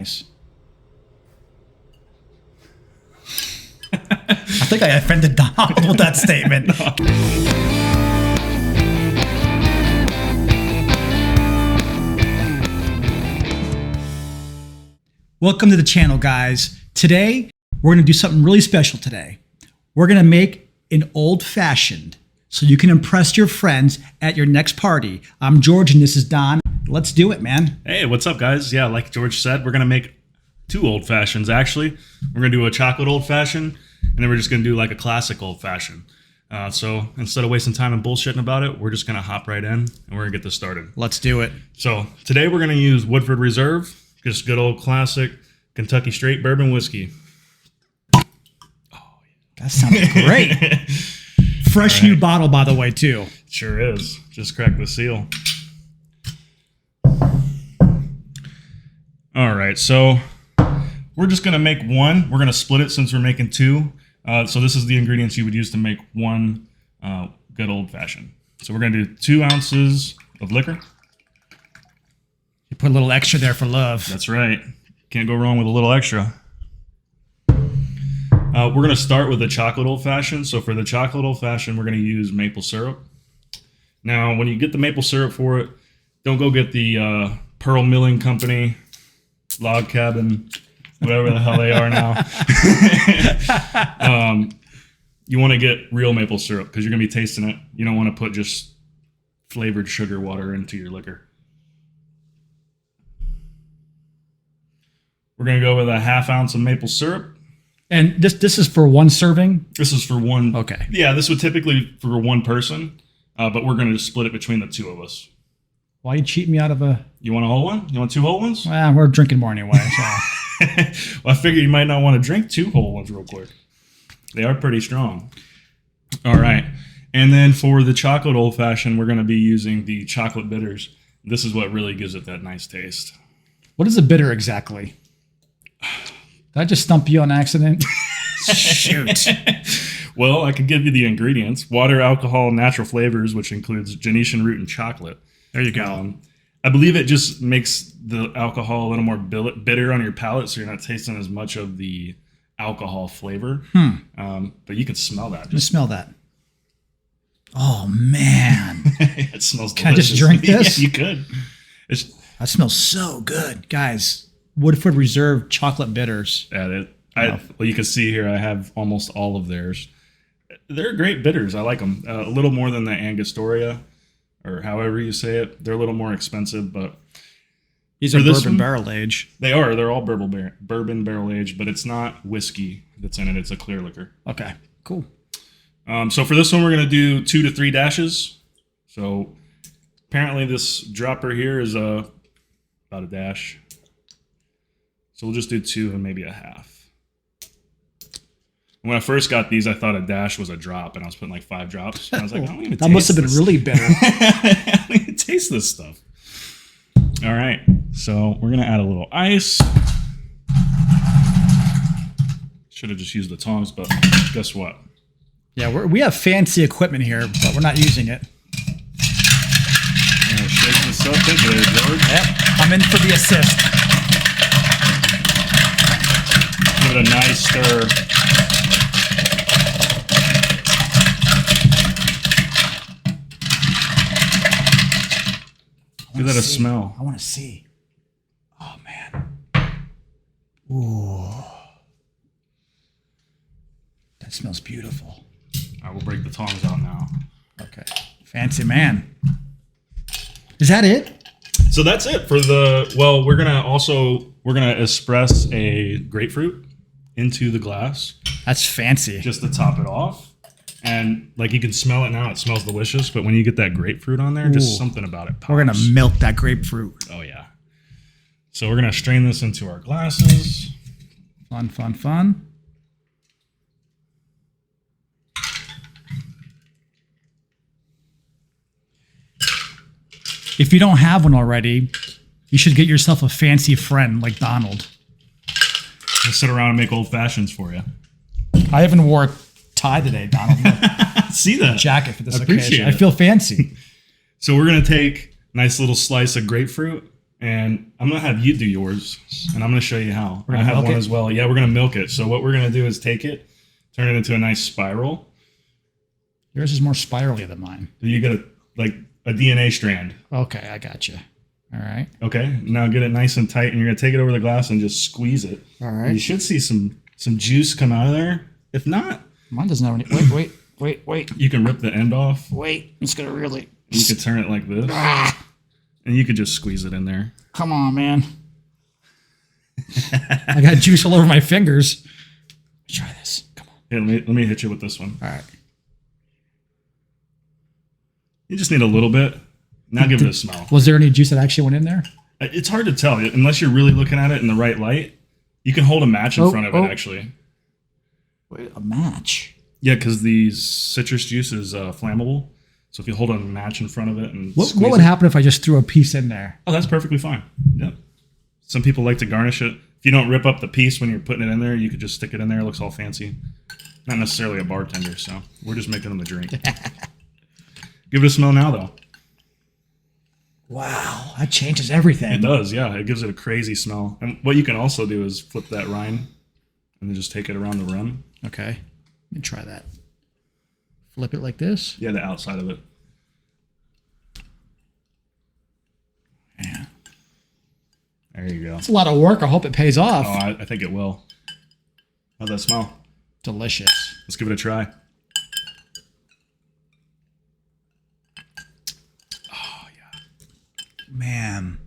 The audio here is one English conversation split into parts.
Nice. I think I offended Donald with that statement. Welcome to the channel, guys. Today, we're going to do something really special today. We're going to make an old-fashioned so you can impress your friends at your next party. I'm George and this is Don. Let's do it, man. Hey, what's up, guys? Yeah, like George said, we're going to make two old fashions, actually. We're going to do a chocolate old fashioned, and then we're just going to do like a classic old fashioned. So instead of wasting time and bullshitting about it, we're just going to hop right in and we're going to get this started. Let's do it. So today we're going to use Woodford Reserve, just good old classic Kentucky straight bourbon whiskey. That sounds great. Fresh new bottle, by the way, too. Sure is. Just cracked the seal. All right, so we're just going to make one. We're going to split it since we're making two. So this is the ingredients you would use to make one good old-fashioned. So we're going to do 2 ounces of liquor. You put a little extra there for love. That's right. Can't go wrong with a little extra. We're going to start with the chocolate old-fashioned. So for the chocolate old-fashioned, we're going to use maple syrup. Now, when you get the maple syrup for it, don't go get the Pearl Milling Company, Log Cabin, whatever the hell they are now. You want to get real maple syrup because you're going to be tasting it. You don't want to put just flavored sugar water into your liquor. We're going to go with a 1/2 ounce of maple syrup. And this is for one serving? This is for one. Okay. Yeah, this would typically for one person, but we're going to split it between the two of us. Why you cheating me out of a... You want a whole one? You want 2 whole ones? Well, we're drinking more anyway. So. Well, I figure you might not want to drink 2 whole ones real quick. They are pretty strong. All right. And then for the chocolate old-fashioned, we're going to be using the chocolate bitters. This is what really gives it that nice taste. What is a bitter exactly? Did I just stump you on accident? Shoot. Well, I could give you the ingredients. Water, alcohol, natural flavors, which includes Genesian root and chocolate. There you go. I believe it just makes the alcohol a little more bitter on your palate, so you're not tasting as much of the alcohol flavor. But you can smell that. Just smell that. Oh, man. It smells delicious. Can I just drink this? Yeah, you could. That smells so good. Guys, Woodford Reserve chocolate bitters. Yeah, well, you can see here I have almost all of theirs. They're great bitters. I like them. A little more than the Angostura, or however you say it. They're a little more expensive, but these are bourbon barrel age. They are. They're all bourbon barrel aged, but it's not whiskey that's in it. It's a clear liquor. Okay, cool. So for this one, we're going to do 2 to 3 dashes. So apparently this dropper here is about a dash. So we'll just do 2 and maybe a 1/2. When I first got these, I thought a dash was a drop, and I was putting like 5 drops. And I was like, I don't even that must have been really bitter. I don't even taste this stuff. All right, so we're gonna add a little ice. Should have just used the tongs, but guess what? Yeah, we have fancy equipment here, but we're not using it. Shake this up. Thank you, George. Yep, I'm in for the assist. Give it a nice stir. Give that a smell. I want to see. Oh, man. Ooh. That smells beautiful. I will break the tongs out now. Okay. Fancy man. Is that it? So that's it for the, well, we're going to express a grapefruit into the glass. That's fancy. Just to top it off. And like you can smell it now, it smells delicious. But when you get that grapefruit on there, just something about it pops. We're going to milk that grapefruit. Oh, yeah. So we're going to strain this into our glasses. Fun, fun, fun. If you don't have one already, you should get yourself a fancy friend like Donald. I'll sit around and make old fashions for you. I haven't wore a tie today, Donald. See that? Jacket for this I appreciate occasion. it. I feel fancy. So we're going to take a nice little slice of grapefruit And I'm going to have you do yours, and I'm going to show you how. We're I gonna have milk one it? as well. Yeah, we're going to milk it. So what we're going to do is take it, turn it into a nice spiral. Yours is more spirally than mine. So you get a DNA strand. Okay, I got you. All right. Okay, now get it nice and tight, and you're going to take it over the glass and just squeeze it. All And right. you should see some juice come out of there. If not, Mine doesn't have any. Wait. you can rip the end off. Wait. It's going to really. You could turn it like this, Ah, and you could just squeeze it in there. come on, man. I got juice all over my fingers. Let's try this. Come on. Here, let me hit you with this one. All right. You just need a little bit. Now give it a smell. Was there any juice that actually went in there? It's hard to tell unless you're really looking at it in the right light. You can hold a match in front of it, actually. Wait, a match. Yeah, because the citrus juice is flammable. So if you hold a match in front of it and What squeeze would it, happen if I just threw a piece in there? oh, that's perfectly fine. Yeah. Some people like to garnish it. If you don't rip up the piece when you're putting it in there, you could just stick it in there. It looks all fancy. Not necessarily a bartender, so we're just making them a drink. Give it a smell now, though. Wow, that changes everything. It does, yeah. It gives it a crazy smell. And what you can also do is flip that rind and then just take it around the rim. Okay, let me try that. Flip it like this. Yeah, the outside of it. Yeah. There you go. It's a lot of work. I hope it pays off. Oh, I think it will. How's that smell? Delicious. Let's give it a try. Oh, yeah. Man.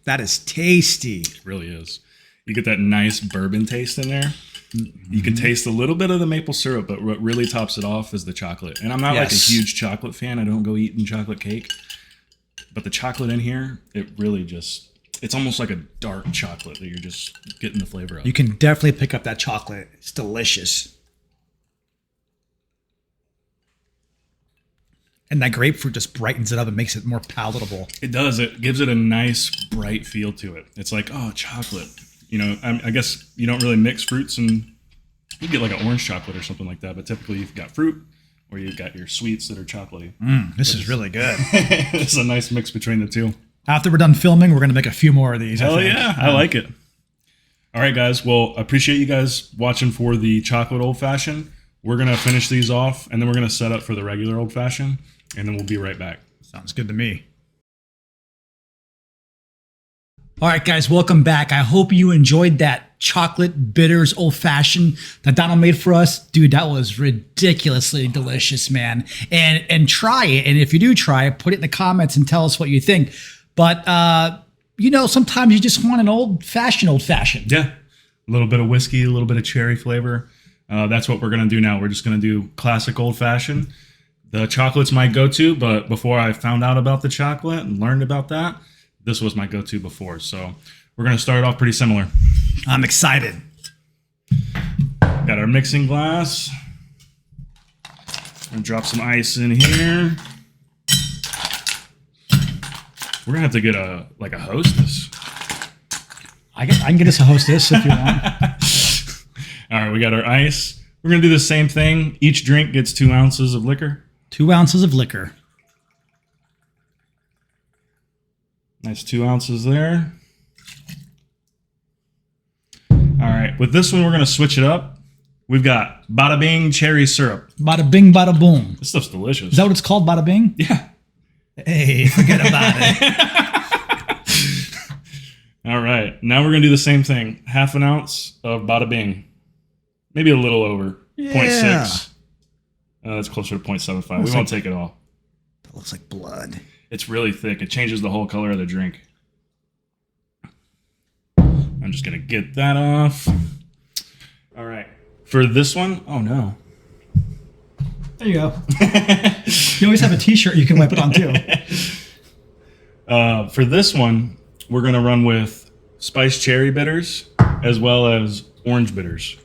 That is tasty. It really is. You get that nice bourbon taste in there. You can taste a little bit of the maple syrup, but what really tops it off is the chocolate. And I'm not like a Yes. huge chocolate fan. I don't go eating chocolate cake. But the chocolate in here, it really just, it's almost like a dark chocolate that you're just getting the flavor of. You can definitely pick up that chocolate. It's delicious. And that grapefruit just brightens it up and makes it more palatable. It does. It gives it a nice, bright feel to it. It's like, oh, chocolate. You know, I guess you don't really mix fruits, and you get like an orange chocolate or something like that. But typically you've got fruit or you've got your sweets that are chocolatey. This is really good. It's a nice mix between the two. After we're done filming, we're going to make a few more of these. I Hell think. yeah, I like it. All right, guys. Well, I appreciate you guys watching for the chocolate old fashioned. We're going to finish these off, and then we're going to set up for the regular old fashioned, and then we'll be right back. Sounds good to me. All right, guys, welcome back. I hope you enjoyed that chocolate bitters old fashioned that Donald made for us. Dude, that was ridiculously delicious, man. And try it. And if you do try it, put it in the comments and tell us what you think. But you know, sometimes you just want an old fashioned. Yeah, a little bit of whiskey, a little bit of cherry flavor. That's what we're going to do now. We're just going to do classic old fashioned. The chocolate's my go-to, but before I found out about the chocolate and learned about that, this was my go-to before. So we're going to start off pretty similar. I'm excited. Got our mixing glass. And drop some ice in here. We're going to have to get a hostess. I can get us a hostess if you want. All right, we got our ice. We're going to do the same thing. Each drink gets 2 ounces of liquor. 2 ounces of liquor. Nice 2 ounces there. All right, with this one, we're going to switch it up. We've got Bada Bing cherry syrup. Bada bing, bada boom. This stuff's delicious. Is that what it's called, bada bing? Yeah. Hey, forget about it. All right, now we're going to do the same thing. 1/2 ounce of Bada Bing. Maybe a little over. Yeah. 0.6. That's closer to 0.75. We won't take it all. That looks like blood. It's really thick. It changes the whole color of the drink. I'm just going to get that off. All right. For this one, oh no. There you go. You always have a t-shirt you can wipe it on too. For this one, we're going to run with spiced cherry bitters as well as orange bitters.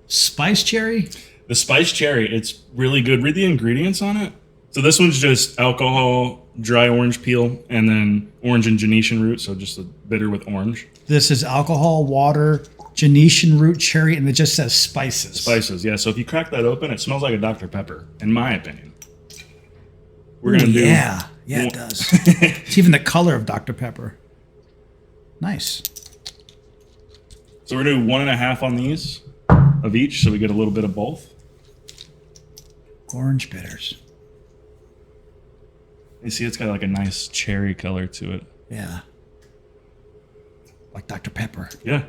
Spice cherry? The spiced cherry, it's really good. Read the ingredients on it. So this one's just alcohol, dry orange peel, and then orange and Genetian root, so just a bitter with orange. This is alcohol, water, Genetian root, cherry, and it just says spices. Spices, yeah. So if you crack that open, it smells like a Dr. Pepper, in my opinion. We're gonna do. Yeah, Yeah, it does. It's even the color of Dr. Pepper. Nice. So we're doing 1.5 on these of each, so we get a little bit of both. Orange bitters. You see, it's got like a nice cherry color to it. Yeah. Like Dr. Pepper. Yeah.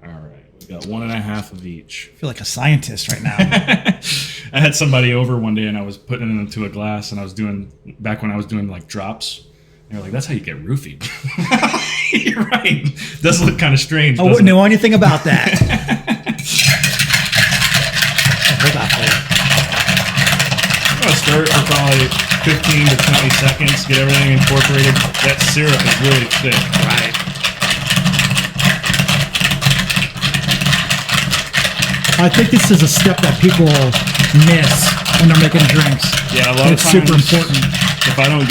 All right, we got 1.5 of each. I feel like a scientist right now. I had somebody over one day, and I was putting it into a glass, and I was doing back when I was doing like drops. And they're like, "That's how you get roofied." You're right. Does look kind of strange. I wouldn't know anything about that. Hold on, please. I'm gonna stir it for probably 15 to 20 seconds. Get everything incorporated. That syrup is really thick. Right. I think this is a step that people miss when they're making drinks. Yeah, a lot of It's times, super important. If I don't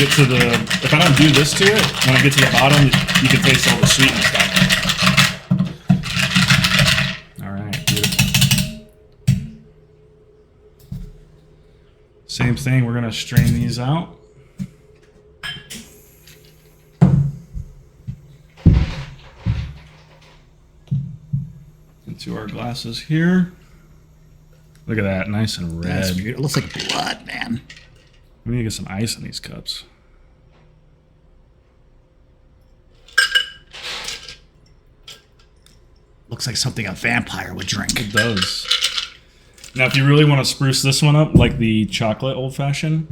do this to it, when I get to the bottom, you can taste all the sweetness down there. All right, beautiful. Same thing. We're gonna strain these out. Into our glasses here. Look at that, nice and red. That's beautiful. It looks like blood, man. We need to get some ice in these cups. Looks like something a vampire would drink. It does. Now, if you really want to spruce this one up, like the chocolate old fashioned,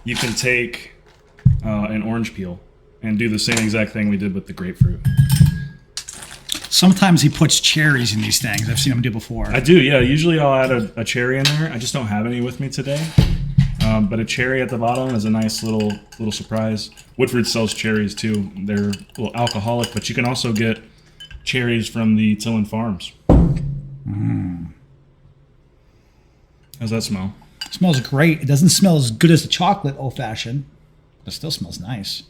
you can take an orange peel and do the same exact thing we did with the grapefruit. Sometimes he puts cherries in these things. I've seen him do before. I do, yeah. Usually I'll add a cherry in there. I just don't have any with me today. But a cherry at the bottom is a nice little surprise. Woodford sells cherries too. They're a little alcoholic, but you can also get cherries from the Tillin Farms. How's that smell? It smells great. It doesn't smell as good as the chocolate old fashioned, but it still smells nice.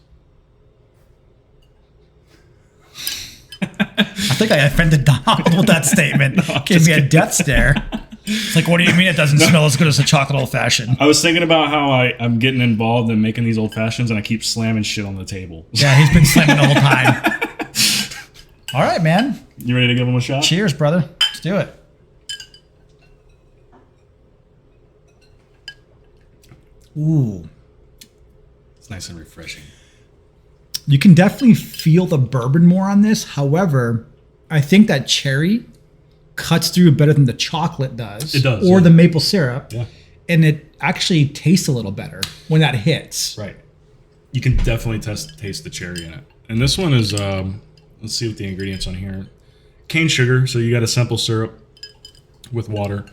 I think I offended Donald with that statement. No, Gave me a death stare. It's like, what do you mean it doesn't smell as good as the chocolate old fashioned? I was thinking about how I'm getting involved in making these old fashions, and I keep slamming shit on the table. Yeah, he's been slamming the whole time. All right, man. You ready to give them a shot? Cheers, brother. Let's do it. Ooh. It's nice and refreshing. You can definitely feel the bourbon more on this. However, I think that cherry cuts through better than the chocolate does. It does. Or Yeah. the maple syrup. Yeah. And it actually tastes a little better when that hits. Right. You can definitely taste the cherry in it. And this one is, let's see what the ingredients on here. Cane sugar, so you got a simple syrup with water.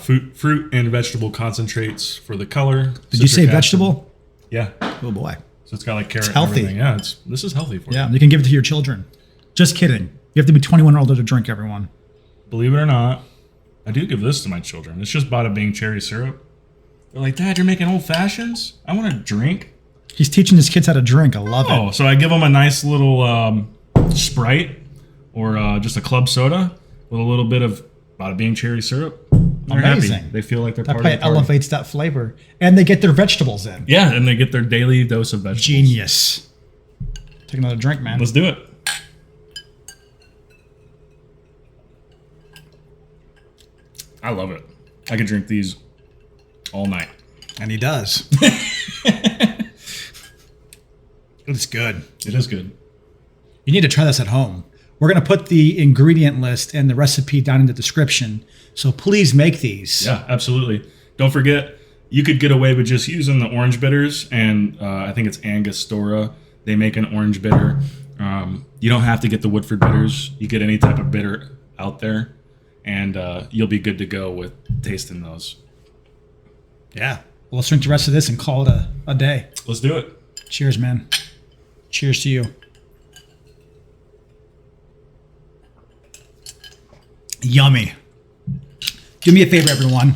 Fruit and vegetable concentrates for the color. Did you say Citric acid. vegetable? Yeah. Oh boy. So it's got like carrot. It's healthy. And everything. Yeah, this is healthy for you. Yeah, you can give it to your children. Just kidding. You have to be 21 or older to drink, everyone. Believe it or not, I do give this to my children. It's just Bada Bing cherry syrup. They're like, Dad, you're making old fashions? I want to drink. He's teaching his kids how to drink. I love it. Oh, so I give them a nice little Sprite or just a club soda with a little bit of Bada Bing cherry syrup. They're Amazing. happy. They feel like they're That part probably of the party. elevates that flavor. And they get their vegetables in. Yeah, and they get their daily dose of vegetables. Genius. Take another drink, man. Let's do it. I love it. I could drink these all night. And he does. It's good. It is good. You need to try this at home. We're going to put the ingredient list and the recipe down in the description. So please make these. Yeah, absolutely. Don't forget, you could get away with just using the orange bitters, and I think it's Angostura. They make an orange bitter. You don't have to get the Woodford bitters. You get any type of bitter out there, and you'll be good to go with tasting those. Yeah. Well, let's drink the rest of this and call it a day. Let's do it. Cheers, man. Cheers to you. Yummy. Do me a favor, everyone.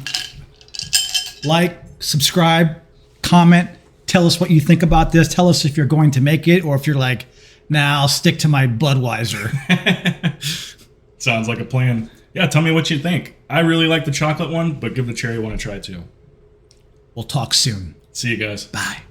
Like, subscribe, comment, tell us what you think about this. Tell us if you're going to make it or if you're like, nah, I'll stick to my Budweiser. Sounds like a plan. Yeah, tell me what you think. I really like the chocolate one, but give the cherry one a try too. We'll talk soon. See you guys. Bye.